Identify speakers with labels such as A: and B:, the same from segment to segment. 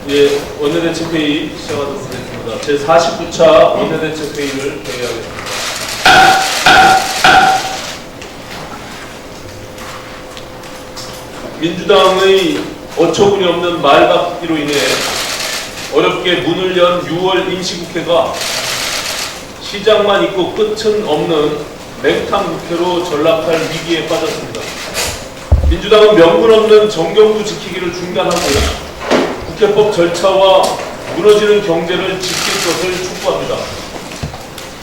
A: 예, 원내대책회의 시작하도록 하겠습니다. 제49차 원내대책회의를 개회하겠습니다. 민주당의 어처구니 없는 말바꾸기로 인해 어렵게 문을 연 6월 임시국회가 시작만 있고 끝은 없는 맹탕국회로 전락할 위기에 빠졌습니다. 민주당은 명분 없는 정경부 지키기를 중단하고 국회법 절차와 무너지는 경제를 지킬 것을 촉구합니다.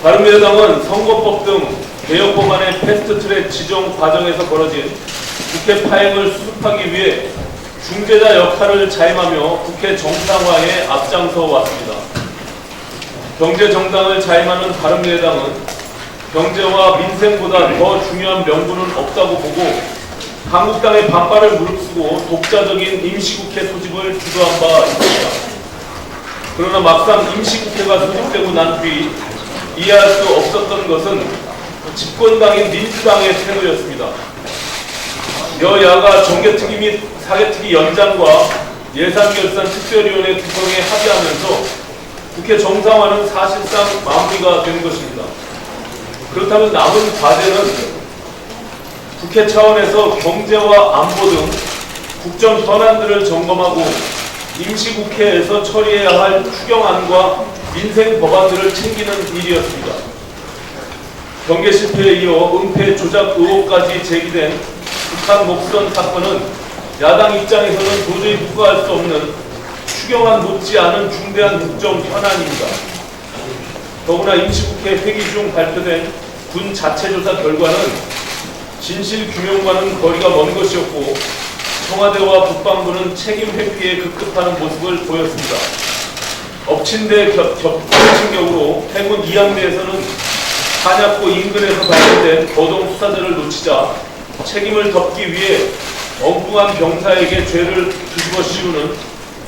A: 바른미래당은 선거법 등 개혁 법안의 패스트트랙 지정 과정에서 벌어진 국회 파행을 수습하기 위해 중재자 역할을 자임하며 국회 정상화에 앞장서 왔습니다. 경제 정당을 자임하는 바른미래당은 경제와 민생보다 더 중요한 명분은 없다고 보고 한국당의 반발을 무릅쓰고 독자적인 임시국회 소집을 주도한 바 있습니다. 그러나 막상 임시국회가 소집되고 난 뒤 이해할 수 없었던 것은 집권당인 민주당의 태도였습니다. 여야가 정개특위 및 사개특위 연장과 예산결산 특별위원회 구성에 합의하면서 국회 정상화는 사실상 마무리가 된 것입니다. 그렇다면 남은 과제는 국회 차원에서 경제와 안보 등 국정 현안들을 점검하고 임시국회에서 처리해야 할 추경안과 민생 법안들을 챙기는 일이었습니다. 경계 실패에 이어 은폐 조작 의혹까지 제기된 북한 목선 사건은 야당 입장에서는 도저히 묵과할 수 없는 추경안 못지않은 중대한 국정 현안입니다. 더구나 임시국회 회기 중 발표된 군 자체조사 결과는 진실규명과는 거리가 먼 것이었고 청와대와 국방부는 책임 회피에 급급하는 모습을 보였습니다. 엎친 데 겹친 격으로 해군 2함대에서는 한약고 인근에서 발견된 거동 수사자를 놓치자 책임을 덮기 위해 엉뚱한 병사에게 죄를 뒤집어 씌우는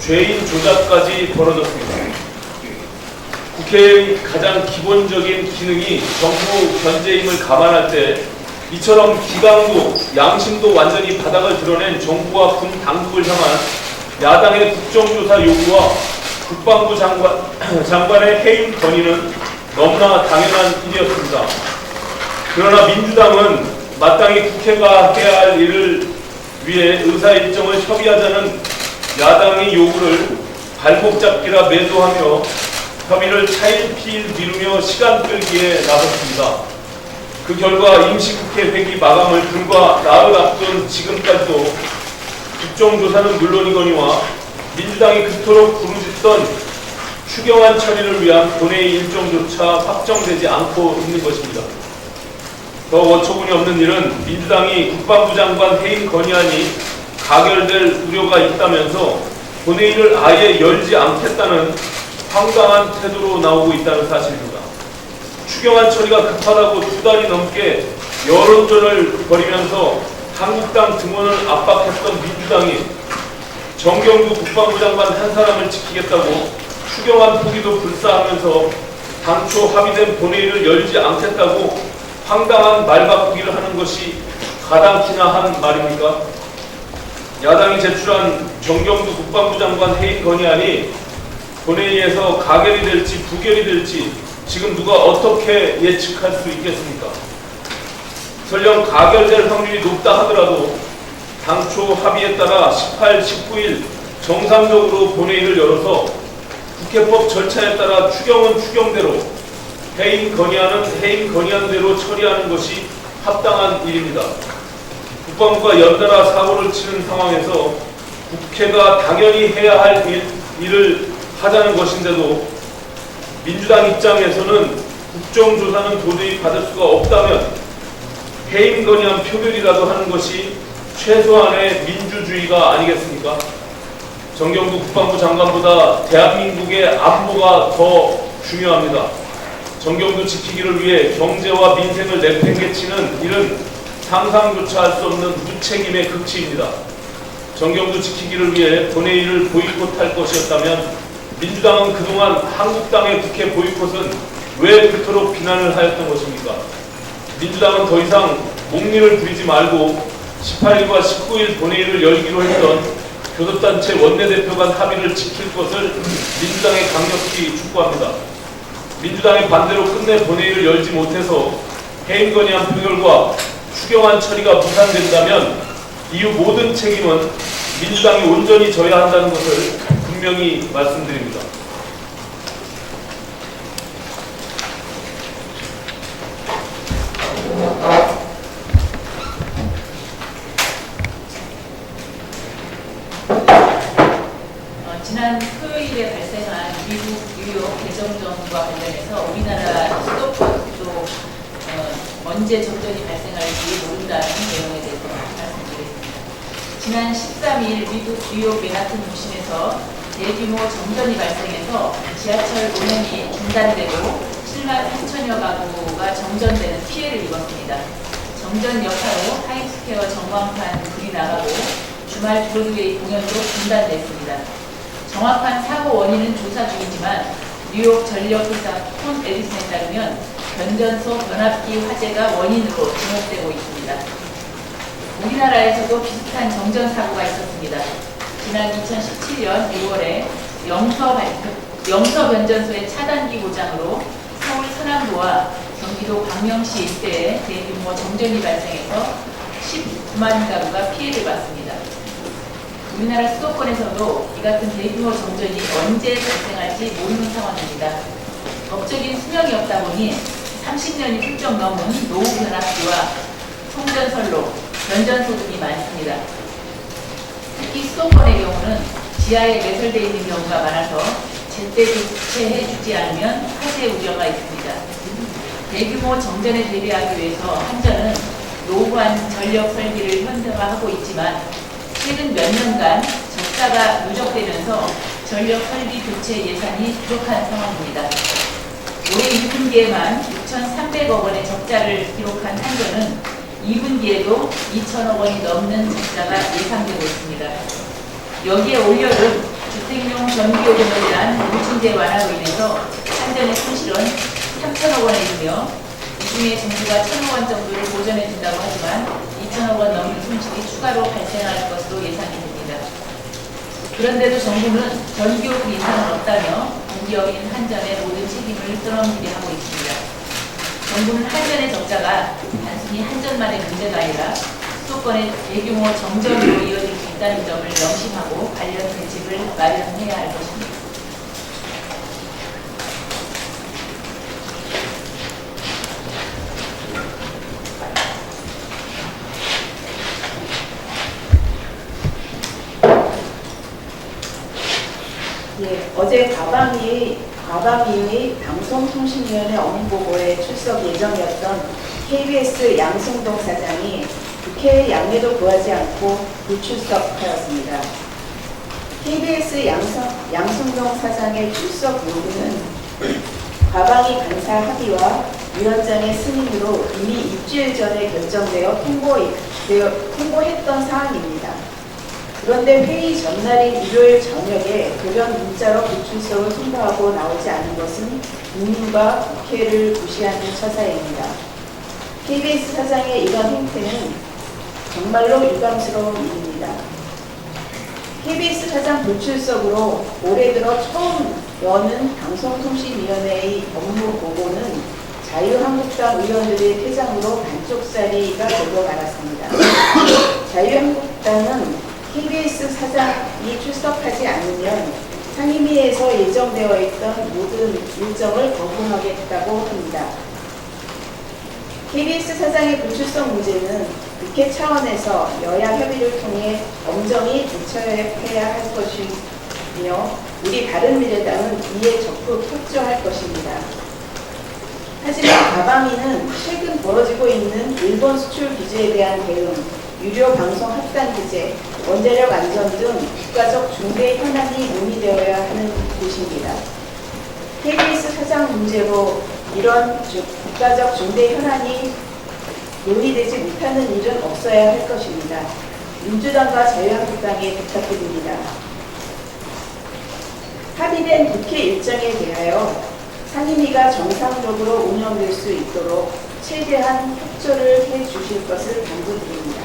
A: 죄인 조작까지 벌어졌습니다. 국회의 가장 기본적인 기능이 정부 견제임을 감안할 때 이처럼 기강도 양심도 완전히 바닥을 드러낸 정부와 군 당국을 향한 야당의 국정조사 요구와 국방부 장관의 해임 건의는 너무나 당연한 일이었습니다. 그러나 민주당은 마땅히 국회가 해야 할 일을 위해 의사일정을 협의하자는 야당의 요구를 발목잡기라 매도하며 협의를 차일피일 미루며 시간 끌기에 나섰습니다. 그 결과 임시국회 회기 마감을 불과 나흘 앞둔 지금까지도 국정조사는 물론이거니와 민주당이 그토록 부르짖던 추경안 처리를 위한 본회의 일정조차 확정되지 않고 있는 것입니다. 더 어처구니 없는 일은 민주당이 국방부 장관 해임 건의안이 가결될 우려가 있다면서 본회의를 아예 열지 않겠다는 황당한 태도로 나오고 있다는 사실입니다. 추경안 처리가 급하다고 2달이 넘게 여론전을 벌이면서 한국당 등원을 압박했던 민주당이 정경두 국방부 장관 한 사람을 지키겠다고 추경안 포기도 불사하면서 당초 합의된 본회의를 열지 않겠다고 황당한 말바꾸기를 하는 것이 가당키나 한 말입니까? 야당이 제출한 정경두 국방부 장관 해임 건의안이 본회의에서 가결이 될지 부결이 될지 지금 누가 어떻게 예측할 수 있겠습니까? 설령 가결될 확률이 높다 하더라도 당초 합의에 따라 18, 19일 정상적으로 본회의를 열어서 국회법 절차에 따라 추경은 추경대로 해임 건의안은 해임 건의안대로 처리하는 것이 합당한 일입니다. 국방부가 연달아 사고를 치는 상황에서 국회가 당연히 해야 할 일을 하자는 것인데도 민주당 입장에서는 국정조사는 도저히 받을 수가 없다면 해임 건의안 표결이라도 하는 것이 최소한의 민주주의가 아니겠습니까? 정경두 국방부 장관보다 대한민국의 안보가 더 중요합니다. 정경두 지키기를 위해 경제와 민생을 내팽개치는 일은 상상조차 할 수 없는 무책임의 극치입니다. 정경두 지키기를 위해 본회의를 보이콧할 것이었다면 민주당은 그동안 한국당의 국회 보이콧은 왜 그토록 비난을 하였던 것입니까? 민주당은 더 이상 목리를 부리지 말고 18일과 19일 본회의를 열기로 했던 교섭단체 원내대표 간 합의를 지킬 것을 민주당에 강력히 촉구합니다. 민주당이 반대로 끝내 본회의를 열지 못해서 해임 건의안 표결과 추경안 처리가 무산된다면 이후 모든 책임은 민주당이 온전히 져야 한다는 것을 분명히 말씀드립니다.
B: 지난 토요일에 발생한 미국 뉴욕 대정전과 관련해서 우리나라 수도권도 언제 정전이 발생할지 모른다는 내용에 대해서 말씀드리겠습니다. 지난 13일 미국 뉴욕 맨하튼 중심에서 대규모 정전이 발생해서 지하철 운행이 중단되고 7만 3천여 가구가 정전되는 피해를 입었습니다. 정전 여파로 타임스퀘어 전광판 불이 나가고 주말 브로드웨이 공연도 중단됐습니다. 정확한 사고 원인은 조사 중이지만 뉴욕 전력회사 폰 에디슨에 따르면 변전소 변압기 화재가 원인으로 지목되고 있습니다. 우리나라에서도 비슷한 정전 사고가 있었습니다. 지난 2017년 6월에 영서 변전소의 차단기 고장으로 서울 서남부와 경기도 광명시 일대에 대규모 정전이 발생해서 19만 가구가 피해를 봤습니다. 우리나라 수도권에서도 이 같은 대규모 정전이 언제 발생할지 모르는 상황입니다. 법적인 수명이 없다 보니 30년이 훌쩍 넘은 노후 변압기와 송전선로, 변전소 등이 많습니다. 특히 수도권의 경우는 지하에 매설되어 있는 경우가 많아서 제때 조치해 주지 않으면 화재 우려가 있습니다. 대규모 정전에 대비하기 위해서 한전은 노후한 전력 설비를 현대화하고 있지만 최근 몇 년간 적자가 누적되면서 전력 설비 교체 예산이 부족한 상황입니다. 올해 1분기에만 6,300억 원의 적자를 기록한 한전은 2분기에도 2천억 원이 넘는 적자가 예상되고 있습니다. 여기에 올여름 주택용 전기요금에 대한 물증제 완화로 인해서 한전의 손실은 3천억 원에 이르며 이 중에 정부가 1,000억 원 정도를 보전해 준다고 하지만 2천억 원 넘는 손실이 추가로 발생할 것으로 예상이 됩니다. 그런데도 정부는 전기요금 인상은 없다며 공기업인 한전의 모든 책임을 떠넘기게 하고 있습니다. 정부는 한전의 적자가 단순히 한전만의 문제가 아니라 수도권의 대규모 정전으로 이어질 수 있다는 점을 명심하고 관련 대책을 마련해야 할 것입니다.
C: 예, 어제 과방위의 방송통신위원회 업무보고에 출석 예정이었던 KBS 양승동 사장이 국회에 양해도 구하지 않고 불출석하였습니다. KBS 양승동 사장의 출석 요구는 과방위 간사 합의와 위원장의 승인으로 이미 일주일 전에 결정되어 통보했던 사항입니다. 그런데 회의 전날인 일요일 저녁에 돌연 문자로 불출석을 통보하고 나오지 않은 것은 국민과 국회를 무시하는 처사입니다. KBS 사장의 이런 행태는 정말로 유감스러운 일입니다. KBS 사장 불출석으로 올해 들어 처음 여는 방송통신위원회의 업무 보고는 자유한국당 의원들의 퇴장으로 반쪽짜리가 되고 말았습니다. 자유한국당은 KBS 사장이 출석하지 않으면 상임위에서 예정되어 있던 모든 일정을 거부하겠다고 합니다. KBS 사장의 불출석 문제는 국회 차원에서 여야 협의를 통해 엄정히 대처해야 할 것이며 우리 바른미래당은 이에 적극 협조할 것입니다. 하지만 과방위는 최근 벌어지고 있는 일본 수출 규제에 대한 대응, 유료 방송 합단 규제, 원자력 안전 등 국가적 중대 현안이 논의되어야 하는 곳입니다. KBS 사장 문제로 이런 국가적 중대 현안이 논의되지 못하는 일은 없어야 할 것입니다. 민주당과 자유한국당에 부탁드립니다. 합의된 국회 일정에 대하여 상임위가 정상적으로 운영될 수 있도록 최대한 협조를 해 주실 것을 당부드립니다.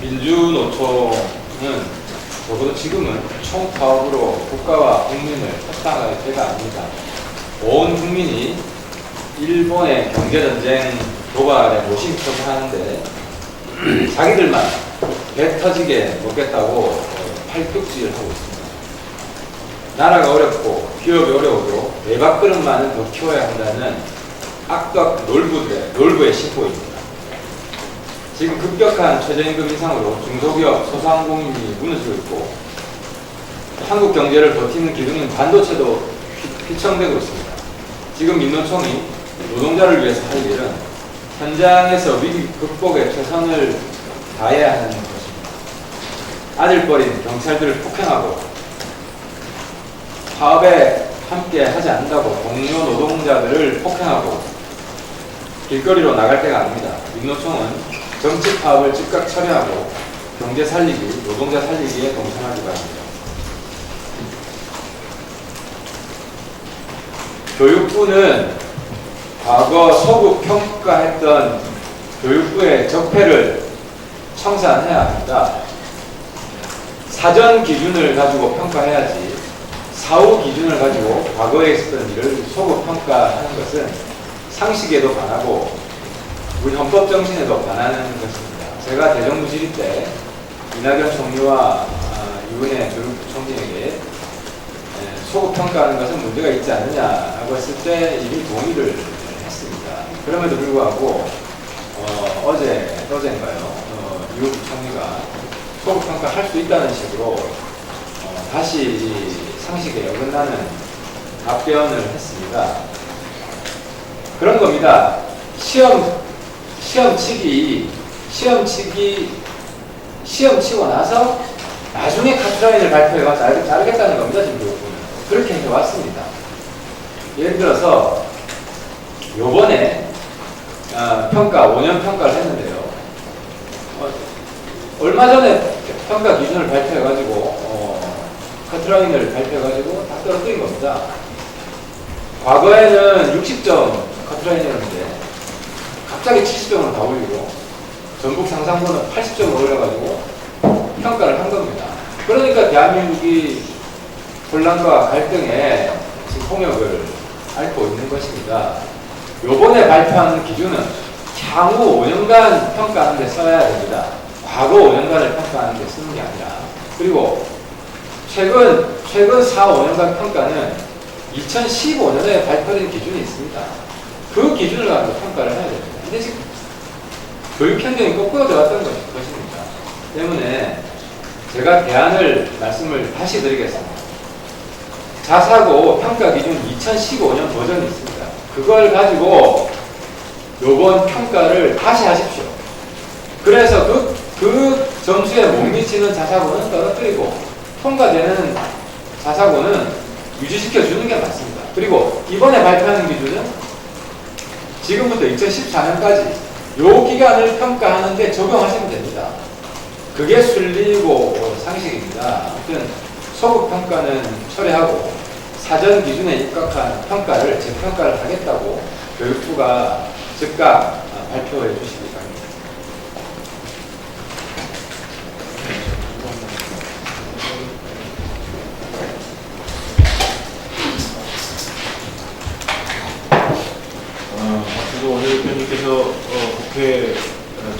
D: 민주노총은 적어도 지금은 총파업으로 국가와 국민을 협상할 때가 아닙니다. 온 국민이 일본의 경제전쟁 도발에 모심쳐하는데 자기들만 배 터지게 먹겠다고 팔뚝질을 하고 있습니다. 나라가 어렵고 기업이 어려워도 내 밥그릇만은 더 키워야 한다는 악덕 놀부의 심보입니다. 지금 급격한 최저임금 인상으로 중소기업, 소상공인이 무너지고 있고 한국 경제를 버티는 기둥인 반도체도 휘청되고 있습니다. 지금 민노총이 노동자를 위해서 할 일은 현장에서 위기 극복에 최선을 다해야 하는 것입니다. 아들버린 경찰들을 폭행하고 파업에 함께 하지 않는다고 동료 노동자들을 폭행하고 길거리로 나갈 때가 아닙니다. 민노총은 정치 파업을 즉각 처리하고 경제 살리기, 노동자 살리기에 동참하기 바랍니다. 교육부는 과거 소급 평가했던 교육부의 적폐를 청산해야 합니다. 사전 기준을 가지고 평가해야지 사후 기준을 가지고 과거에 있었던 일을 소급 평가하는 것은 상식에도 반하고 우리 헌법 정신에도 반하는 것입니다. 제가 대정부 질의 때 이낙연 총리와 이번에 교육부 총리에게 소급 평가하는 것은 문제가 있지 않느냐고 했을 때 이미 동의를 했습니다. 그럼에도 불구하고 어제인가요? 이호주 총리가 소급 평가할 수 있다는 식으로 다시 상식에 어긋나는 답변을 했습니다. 그런 겁니다. 시험 치고 나서 나중에 카트라인을 발표해서 자르겠다는 겁니다. 지금 교육부는. 그렇게 해왔습니다. 예를 들어서 요번에 평가 5년 평가를 했는데요. 얼마 전에 평가 기준을 발표해가지고 카트라인을 발표해가지고 다 떨어뜨린 겁니다. 과거에는 60점 카트라인이었는데 갑자기 70점으로 다 올리고 전국 상상고는 80점을 올려가지고 평가를 한 겁니다. 그러니까 대한민국이 혼란과 갈등에 지금 폭력을 앓고 있는 것입니다. 요번에 발표하는 기준은 향후 5년간 평가하는 데 써야 됩니다. 과거 5년간을 평가하는 데 쓰는 게 아니라. 그리고 최근 4, 5년간 평가는 2015년에 발표된 기준이 있습니다. 그 기준을 가지고 평가를 해야 됩니다. 근데 지금 교육 환경이 거꾸로 되었던 것입니다. 때문에 제가 말씀을 다시 드리겠습니다. 자사고 평가 기준 2015년 버전이 있습니다. 그걸 가지고 요번 평가를 다시 하십시오. 그래서 그 점수에 못 미치는 자사고는 떨어뜨리고 통과되는 자사고는 유지시켜 주는 게 맞습니다. 그리고 이번에 발표하는 기준은 지금부터 2014년까지 요 기간을 평가하는데 적용하시면 됩니다. 그게 순리고 상식입니다. 아무튼 소급 평가는 철회하고 사전 기준에 입각한 평가를 재평가를 하겠다고 교육부가 즉각 발표해 주시기 바랍니다.
E: 박수도 원내대표님께서 국회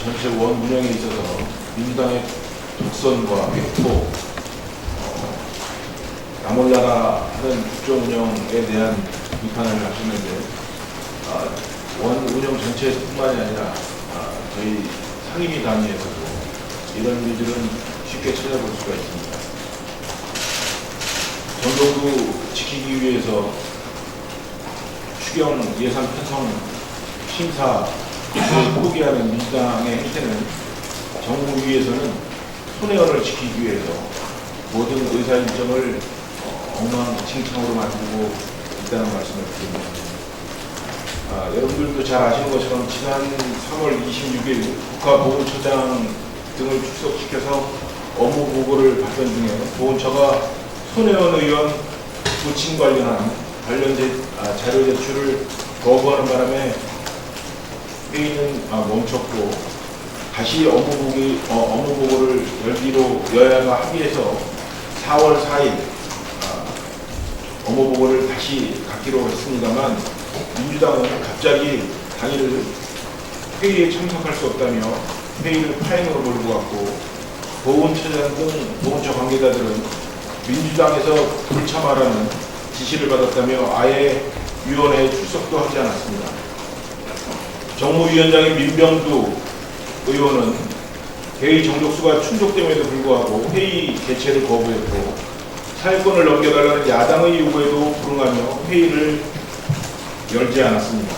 E: 전체 원 운영에 있어서 민주당의 독선과 획포, 나몰라라 하는 국정 운영에 대한 비판을 하셨는데 원 운영 전체뿐만이 아니라 저희 상임위 단위에서도 이런 일들은 쉽게 찾아볼 수가 있습니다. 정정도 지키기 위해서 추경 예산 편성 심사를 포기하는 민주당의 행태는 정부 위에서는 손해원을 지키기 위해서 모든 의사 일정을 엉망진창으로 만들고 있다는 말씀을 드립니다. 여러분들도 잘 아시는 것처럼 지난 3월 26일 국가보훈처장 등을 출석시켜서 업무 보고를 받던 중에 보훈처가 손혜원 의원 부친 관련 자료 제출을 거부하는 바람에 회의는 멈췄고 다시 업무보고를 열기로 여야가 합의해서 4월 4일 업무보고를 다시 갖기로 했습니다만 민주당은 갑자기 당일 회의에 참석할 수 없다며 회의를 파행으로 몰고 갔고 보훈처장 등 보훈처 관계자들은 민주당에서 불참하라는 지시를 받았다며 아예 위원회에 출석도 하지 않았습니다. 정무위원장인 민병두 의원은 회의 정족수가 충족됨에도 불구하고 회의 개최를 거부했고 사회권을 넘겨달라는 야당의 요구에도 불응하며 회의를 열지 않았습니다.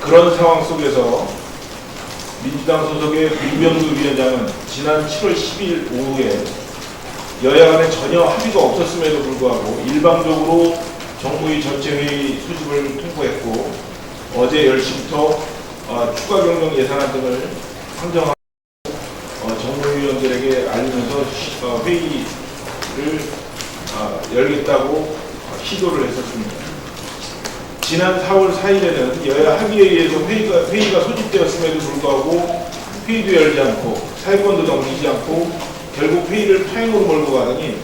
E: 그런 상황 속에서 민주당 소속의 민병두 위원장은 지난 7월 10일 오후에 여야 간에 전혀 합의가 없었음에도 불구하고 일방적으로 정무위 전체 회의 소집을 통보했고 어제 10시부터 추가 경정 예산안 등을 상정하고 정무위원들에게 알리면서 회의를 열겠다고 시도를 했었습니다. 지난 4월 4일에는 여야 합의에 의해서 회의가 소집되었음에도 불구하고 회의도 열지 않고 사회권도 넘기지 않고 결국 회의를 파행으로 몰고 가더니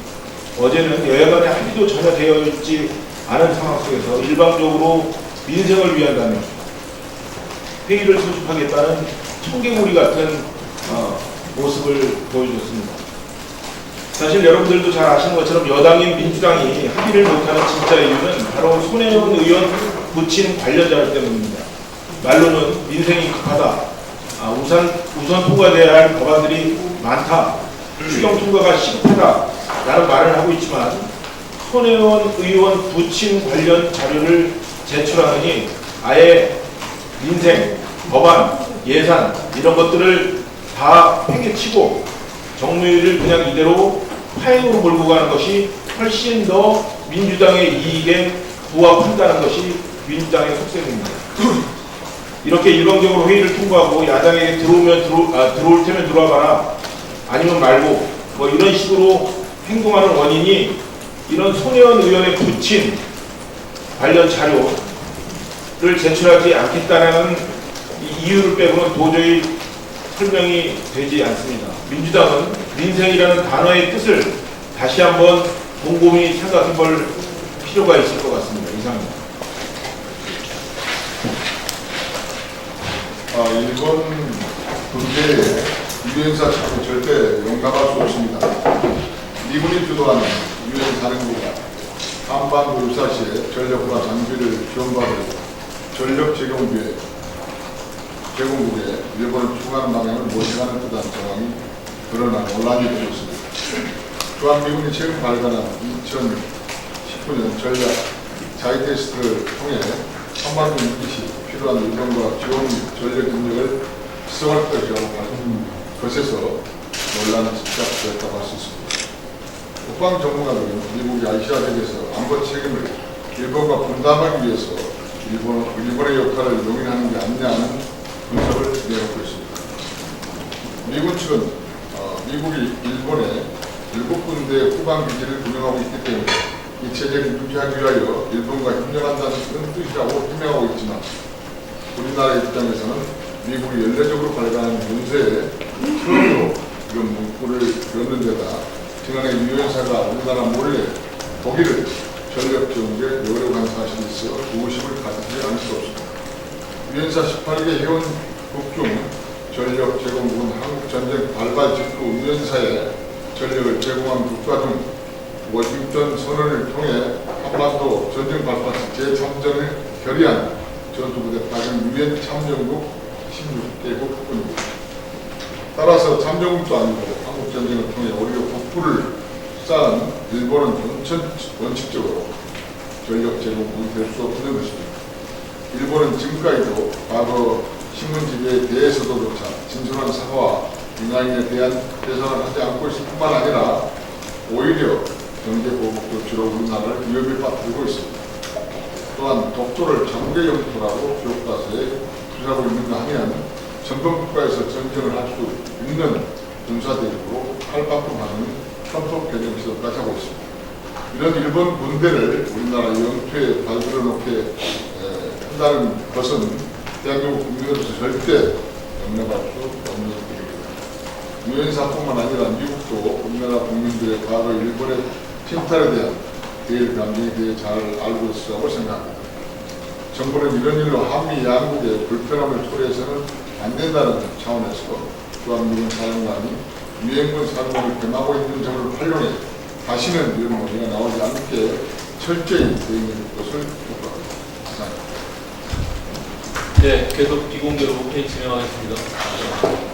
E: 어제는 여야 간의 합의도 전혀 되어 있지 않은 상황 속에서 일방적으로 민생을 위한다며 회의를 소집하겠다는 청개구리 같은 모습을 보여줬습니다. 사실 여러분들도 잘 아시는 것처럼 여당인 민주당이 합의를 못하는 진짜 이유는 바로 손혜원 의원 부친 관련자들 때문입니다. 말로는 민생이 급하다, 우선 통과돼야 할 법안들이 많다, 추경 통과가 시급하다 라는 말을 하고 있지만 손혜원 의원 부친 관련 자료를 제출하느니 아예 민생, 법안, 예산 이런 것들을 다 팽개치고 정무위를 그냥 이대로 파행으로 몰고 가는 것이 훨씬 더 민주당의 이익에 부합한다는 것이 민주당의 속셈입니다. 이렇게 일방적으로 회의를 통과하고 야당에게 들어올 테면 들어와봐라 아니면 말고 뭐 이런 식으로 행동하는 원인이 이런 손혜원 의원의 부친 관련 자료를 제출하지 않겠다는 이유를 빼고는 도저히 설명이 되지 않습니다. 민주당은 민생이라는 단어의 뜻을 다시 한번 곰곰이 생각해 볼 필요가 있을 것 같습니다. 이상입니다.
F: 일본 군대의 유엔사 참여 절대 용납할 수 없습니다. 미군이 주도하는 유엔 사령부가 한반도 유사시에 전력과 장비를 지원받으고 전력 제공국에 일본을 추구하는 방향을 모색하는 듯한 상황이 드러난 논란이 되었습니다. 또한 미군이 최근 발간한 2019년 전략 자위 테스트를 통해 한반도 유지시 필요한 일본과 지원 전력 능력을 시성할 것이라고 하는 것에서 논란이 시작되었다고 할 수 있습니다. 국방 전문가들은 미국이 아시아 대륙에서 안보 책임을 일본과 분담하기 위해서 일본의 역할을 용인하는 게 아니냐는 분석을 내놓고 있습니다. 미군 측은 미국이 일본의 7군데 후방 기지를 운영하고 있기 때문에 이 체제를 유지하기 위하여 일본과 협력한다는 뜻이라고 해명하고 있지만 우리나라의 입장에서는 미국이 연례적으로 발간한 문서에 처음으로 이런 문구를 넣는 데다 지난해 유엔사가 우리나라 몰래 독일을 전력 제공에 넣으려고 하는 사실이 있어 의구심을 가지지 않을 수 없습니다. 유엔사 18개 회원국 중 전력 제공국은 한국전쟁 발발 직후 유엔사에 전력을 제공한 국가 중 워싱턴 선언을 통해 한반도 전쟁 발발 시 재참전을 결의한 전투부대 파견 유엔 참전국 16개국 뿐입니다. 따라서 참전국도 아니고 한국전쟁을 통해 오히려 국부를 쌓은 일본은 원칙적으로 전력 제공국이 될 수 없는 것입니다. 일본은 지금까지도 과거 식민지배에 대해서도조차 진솔한 사과와 민간인에 대한 대선을 하지 않고 있을 뿐만 아니라 오히려 경제보복 조치로 우리나라를 위협에 빠뜨리고 있습니다. 또한 독도를 장국의 영토라고 교과서에 투자하고 있는가 하면 전범국가에서 전쟁을 할 수 있는 군사대국으로 할바꿈하는 헌법 개정 시도까지 하고 있습니다. 이런 일본 군대를 우리나라 영토에 발들어 놓게 한다는 것은 대한민국 국민으로서 절대 건너갈 수 없는 일입니다. 유엔사뿐만 아니라 미국도 우리나라 국민들의 과거 일본의 침탈에 대한 대일 감정에 대해 잘 알고 있으라고 생각합니다. 정부는 이런 일로 한미 양국의 불편함을 초래해서는 안 된다는 차원에서 주한미군 사령관이 유엔군 사령관을 겸하고 있는 점을 활용해 다시는 이런 문제가 나오지 않게 철저히 대응할 것을 촉구합니다. 감사합니다.
A: 네, 계속 비공개로 회의 진행하겠습니다.